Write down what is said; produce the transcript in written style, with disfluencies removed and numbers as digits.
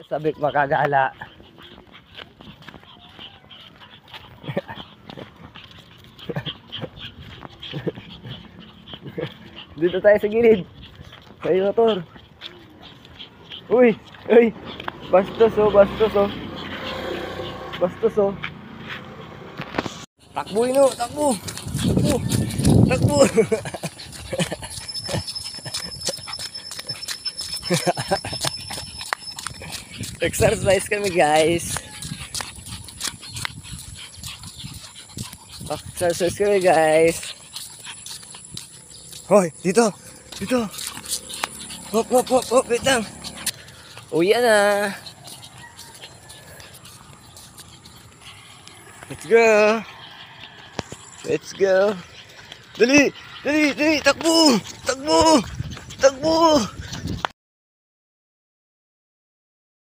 Sabik makagala. Dito tayo sa gilid. Sa iyo motor. Uy, uy. Bastos oh, bastos oh. Bastos oh. Takbo ino, takbo. Takbo. Takbo. Exercise kami guys. Exercise kami guys. Hoy, dito. Dito. Hop, hop, hop, hop. Wait lang. Uwi na. Let's go. Let's go. Dali, dali, dali. Takbo. Takbo. Takbo.